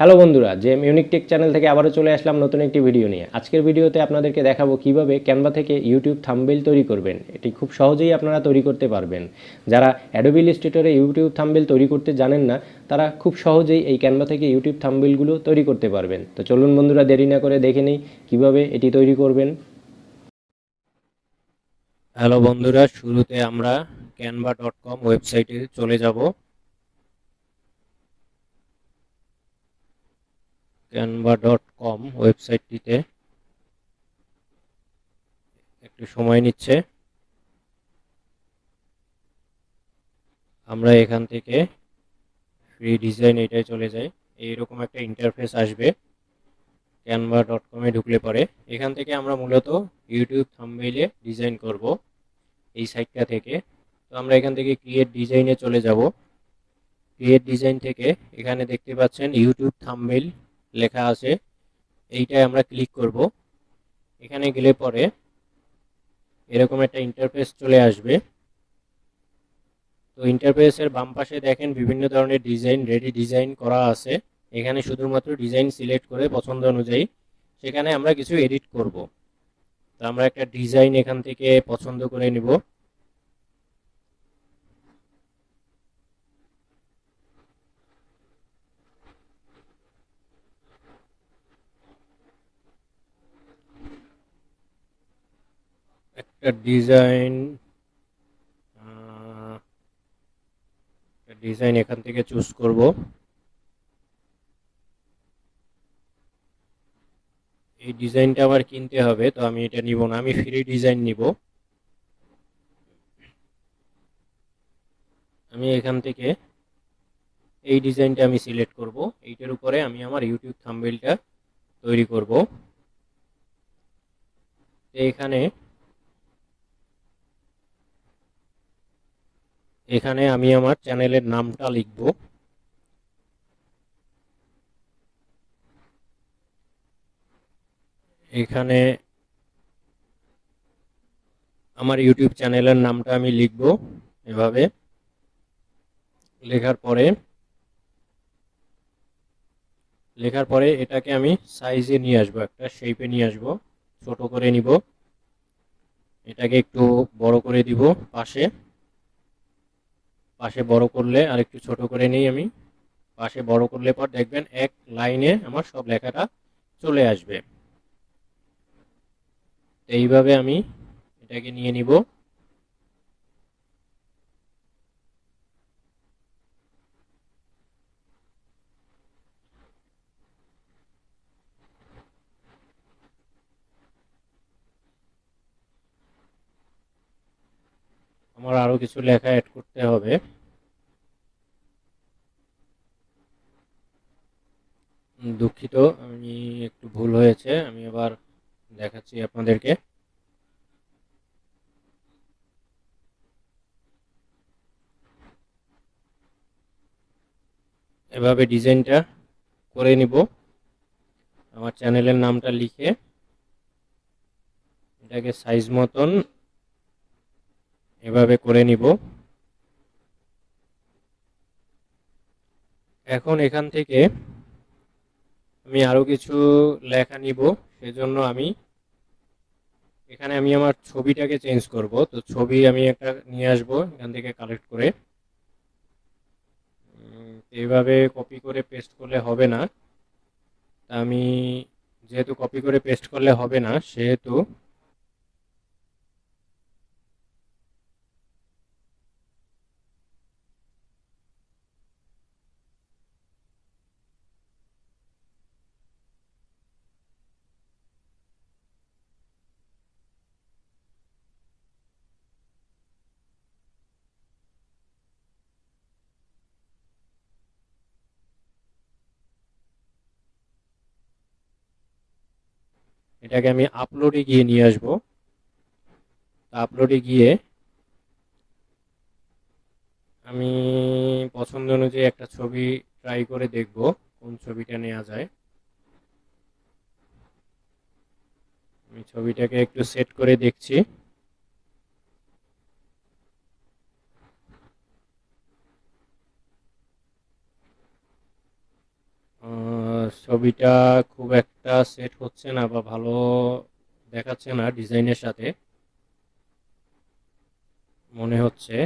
Hello বন্ধুরা, জেম unique take channel থেকে আবারও চলে আসলাম নতুন একটি ভিডিও নিয়ে। আজকের ভিডিওতে আপনাদেরকে দেখাবো কিভাবে ক্যানভা থেকে ইউটিউব থাম্বনেল তৈরি করবেন। এটি খুব সহজেই আপনারা তৈরি করতে পারবেন। যারা অ্যাডোবি ইলাস্ট্রেটরে ইউটিউব থাম্বনেল তৈরি করতে জানেন না, তারা খুব সহজেই এই ক্যানভা থেকে ইউটিউব থাম্বনেলগুলো তৈরি করতে পারবেন। তো চলুন বন্ধুরা, দেরি না করে দেখে নিই কীভাবে এটি তৈরি করবেন। হ্যালো বন্ধুরা, শুরুতে আমরা canva.com ওয়েবসাইটে চলে যাব। canva.com ওয়েবসাইটটিতে একটু সময় নিচ্ছে। আমরা এখান থেকে ফ্রি ডিজাইন এটাই চলে যাই। এইরকম একটা ইন্টারফেস আসবে canva.com এ ঢুকলে পরে। এখান থেকে আমরা মূলত ইউটিউব থাম্বনেইলে ডিজাইন করব এই সাইটটা থেকে। তো আমরা এখান থেকে ক্রিয়েট ডিজাইনে চলে যাব। ক্রিয়েট ডিজাইন থেকে এখানে দেখতে পাচ্ছেন ইউটিউব থাম্বনেইল লেখা আছে, এইটাই আমরা ক্লিক করব। এখানে গেলে পরে এরকম একটা ইন্টারফেস চলে আসবে। তো ইন্টারফেসের বাম পাশে দেখেন বিভিন্ন ধরনের ডিজাইন রেডি ডিজাইন করা আছে। এখানে শুধুমাত্র ডিজাইন সিলেক্ট করে পছন্দ অনুযায়ী সেখানে আমরা কিছু এডিট করব। তো আমরা একটা ডিজাইন এখান থেকে পছন্দ করে নিব। একটা ডিজাইন এখান থেকে চুজ করব। এই ডিজাইনটা আবার কিনতে হবে, তো আমি এটা নিব না, আমি ফ্রি ডিজাইন নিব। আমি এখান থেকে এই ডিজাইনটা আমি সিলেক্ট করব। এইটার উপরে আমি আমার ইউটিউব থাম্বনেইলটা তৈরি করব। এখানে এখানে আমি আমার চ্যানেলের নামটা লিখব। এখানে আমার ইউটিউব চ্যানেলের নামটা আমি লিখব এভাবে। লেখার পরে এটাকে আমি সাইজে নিয়ে আসব, একটা শেপে নিয়ে আসব, ছোট করে নিব। এটাকে একটু বড় করে দিব। পাশে পাশে বড় করলে আর একটু ছোট করে নিই আমি। পাশে বড় করলে পর দেখবেন এক লাইনে আমার সব লেখাটা চলে আসবে। এইভাবে আমি এটাকে নিয়ে নিব। আমার আরো কিছু লেখা অ্যাড করতে হবে। দুঃখিত, আমি একটু ভুল হয়েছে, আমি আবার দেখাচ্ছি আপনাদেরকে। এভাবে ডিজাইনটা করে নিব। আমার চ্যানেলের নামটা লিখে এটাকে সাইজ মতন এভাবে করে নিব। এখন এখান থেকে আমি আরো কিছু লেখা নিব। সেজন্য আমি এখানে আমি আমার ছবিটাকে চেঞ্জ করব। তো ছবি আমি একটা নিয়ে আসব এখান থেকে কালেক্ট করে। এইভাবে কপি করে পেস্ট করলে হবে না। তা আমি যেহেতু কপি করে পেস্ট করলে হবে না, সেহেতু এটাকে আমি আপলোডে গিয়ে নিয়ে আসব। আপলোডে গিয়ে আমি পছন্দ অনুযায়ী একটা ছবি ট্রাই করে দেখব কোন ছবিটা নেওয়া যায়। আমি ছবিটাকে একটু সেট করে দেখছি। ছবিটা খুব একটা সেট হচ্ছে না বা ভালো দেখাচ্ছে না ডিজাইনের সাথে মনে হচ্ছে।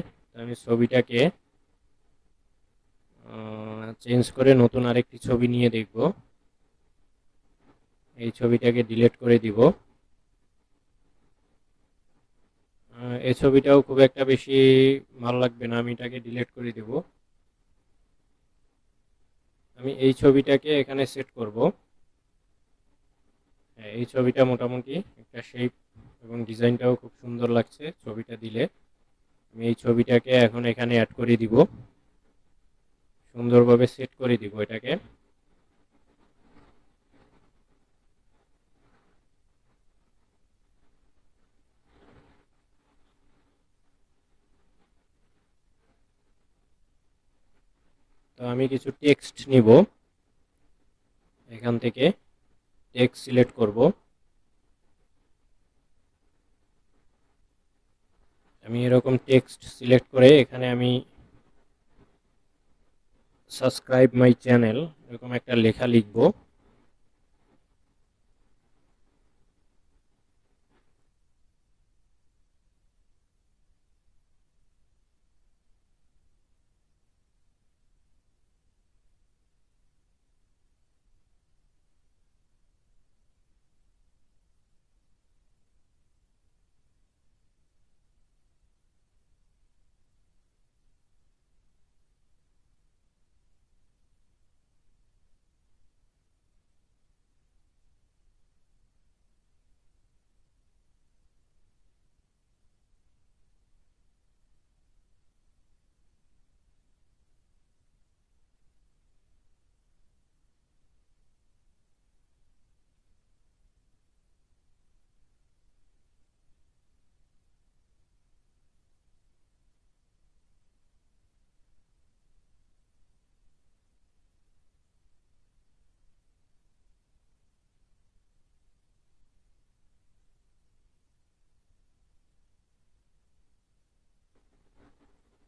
আমি ছবিটাকে চেঞ্জ করে নতুন আরেকটি ছবি নিয়ে দেখব। এই ছবিটাকে ডিলিট করে দিব। এই ছবিটাও খুব একটা বেশি ভালো লাগবে না, আমি এটাকে ডিলিট করে দেব। আমি এই ছবিটাকে এখানে সেট করব। এই ছবিটা মোটামুটি একটা শেপ এবং ডিজাইনটাও খুব সুন্দর লাগছে ছবিটা দিলে। আমি এই ছবিটাকে এখন এখানে অ্যাড করে দিব, সুন্দরভাবে সেট করে দিব এটাকে। তো আমি কিছু টেক্সট নিব, এখান থেকে টেক্সট সিলেক্ট করব। আমি এরকম টেক্সট সিলেক্ট করে এখানে আমি সাবস্ক্রাইব মাই চ্যানেল এরকম একটা লেখা লিখব।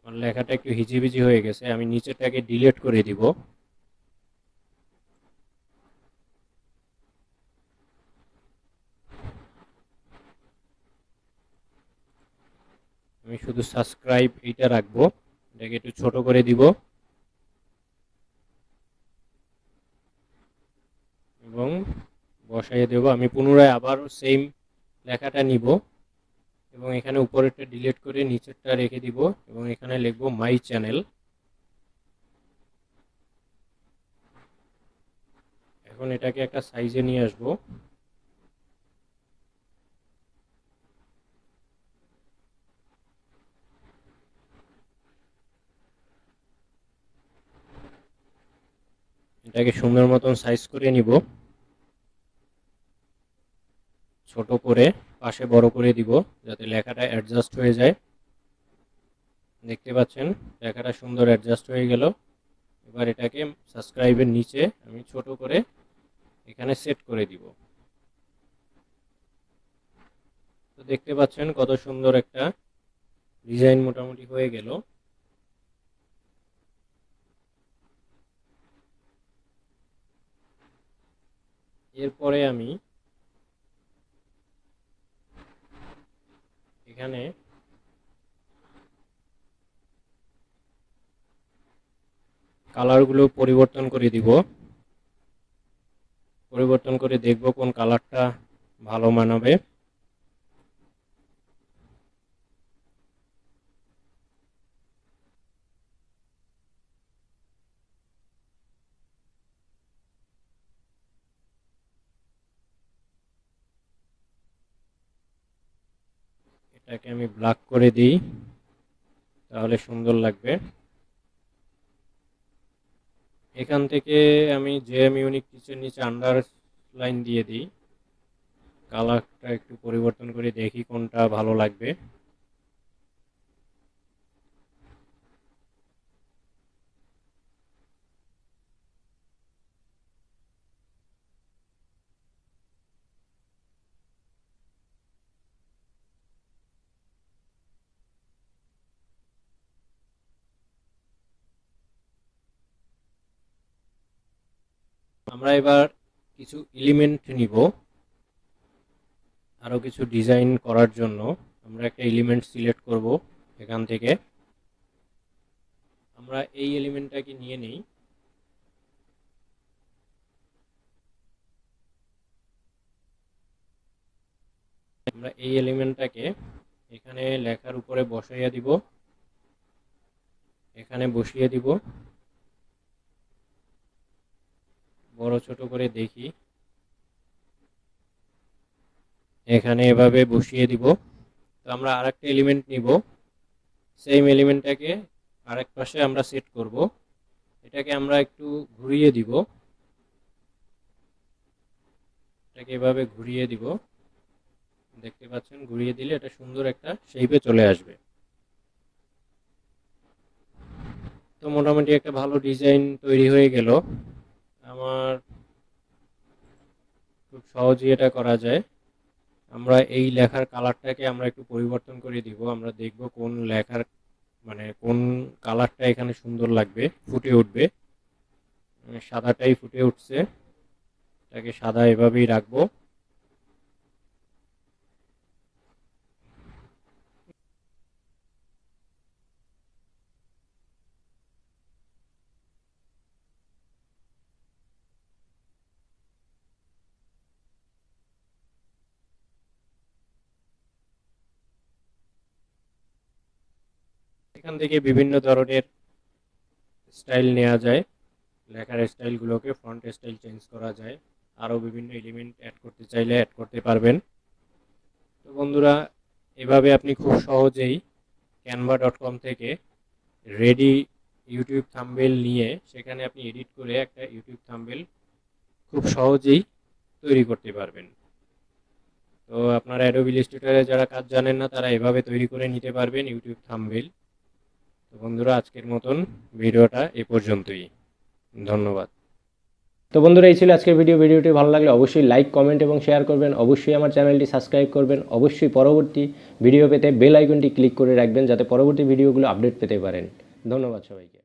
আমার লেখাটা একটু হিজিবিজি হয়ে গেছে, আমি নিচেরটাকে ডিলিট করে দিব। আমি শুধু সাবস্ক্রাইব এইটা রাখবো, এটাকে একটু ছোট করে দিব এবং বসাইয়ে দেব। আমি পুনরায় আবার সেম লেখাটা নিব এবং এখানে উপরেরটা ডিলিট করে নিচেরটা রেখে দিব এবং এখানে লিখব মাই চ্যানেল। এখন এটাকে একটা সাইজে নিয়ে আসব। এটাকে সুন্দর মতন সাইজ করে নিব, ছোট করে পাশে বড় করে দিব যাতে লেখাটা অ্যাডজাস্ট হয়ে যায়। দেখতে পাচ্ছেন লেখাটা সুন্দর অ্যাডজাস্ট হয়ে গেল। এবার এটাকে সাবস্ক্রাইবের নিচে আমি ছোট করে এখানে সেট করে দিব। তো দেখতে পাচ্ছেন কত সুন্দর একটা ডিজাইন মোটামুটি হয়ে গেল। এরপরে আমি এখানে কালারগুলো পরিবর্তন করে দিব, পরিবর্তন করে দেখব কোন কালারটা ভালো মানাবে। এটাকে আমি ব্ল্যাক করে দিই, তাহলে সুন্দর লাগবে। এখান থেকে আমি জেএম ইউনিক টিচের নিচে আন্ডারলাইন দিয়ে দিই, কালারটা একটু পরিবর্তন করে দেখি কোনটা ভালো লাগবে। আমরা এবার কিছু এলিমেন্ট নিব আরও কিছু ডিজাইন করার জন্য। আমরা একটা এলিমেন্ট সিলেক্ট করব এখান থেকে। আমরা এই এলিমেন্টটাকে নিয়ে নিই। আমরা এই এলিমেন্টটাকে এখানে লেখার উপরে বসাইয়া দিব, এখানে বসিয়ে দিব। বড় ছোট করে দেখি, এখানে এভাবে বসিয়ে দিব। তো আমরা আরেকটা এলিমেন্ট নিব, সেম এলিমেন্টটাকে আরেক পাশে আমরা সেট করব। এটাকে আমরা একটু ঘুরিয়ে দিব, এটাকে এভাবে ঘুরিয়ে দিব। দেখতে পাচ্ছেন, ঘুরিয়ে দিলে এটা সুন্দর একটা শেপে চলে আসবে। তো মোটামুটি একটা ভালো ডিজাইন তৈরি হয়ে গেল। আমার খুব সহজেই এটা করা যায়। আমরা এই লেখার কালারটাকে আমরা একটু পরিবর্তন করে দিব। আমরা দেখব কোন লেখার কোন কালারটা এখানে সুন্দর লাগবে, ফুটে উঠবে। সাদাটাই ফুটে উঠছে, এটাকে সাদা এভাবেই রাখবো। এখান থেকে বিভিন্ন ধরনের স্টাইল নেওয়া যায়, লেখার স্টাইলগুলোকে ফন্ট স্টাইল চেঞ্জ করা যায়। আরও বিভিন্ন এলিমেন্ট অ্যাড করতে চাইলে অ্যাড করতে পারবেন। তো বন্ধুরা, এভাবে আপনি খুব সহজেই canva.com থেকে রেডি ইউটিউব থাম্বনেল নিয়ে সেখানে আপনি এডিট করে একটা ইউটিউব থাম্বনেল খুব সহজেই তৈরি করতে পারবেন। তো আপনারা অ্যাডোবি ইলাস্ট্রেটরে যারা কাজ জানেন না, তারা এভাবে তৈরি করে নিতে পারবেন ইউটিউব থাম্বনেল। তো বন্ধুরা, আজকের মতন ভিডিওটা এ পর্যন্তই। ধন্যবাদ। তো বন্ধুরা, এই ছিল আজকের ভিডিওটি ভালো লাগলে অবশ্যই লাইক, কমেন্ট এবং শেয়ার করবেন। অবশ্যই আমার চ্যানেলটি সাবস্ক্রাইব করবেন। অবশ্যই পরবর্তী ভিডিও পেতে বেল আইকনটি ক্লিক করে রাখবেন, যাতে পরবর্তী ভিডিওগুলো আপডেট পেতে পারেন। ধন্যবাদ সবাইকে।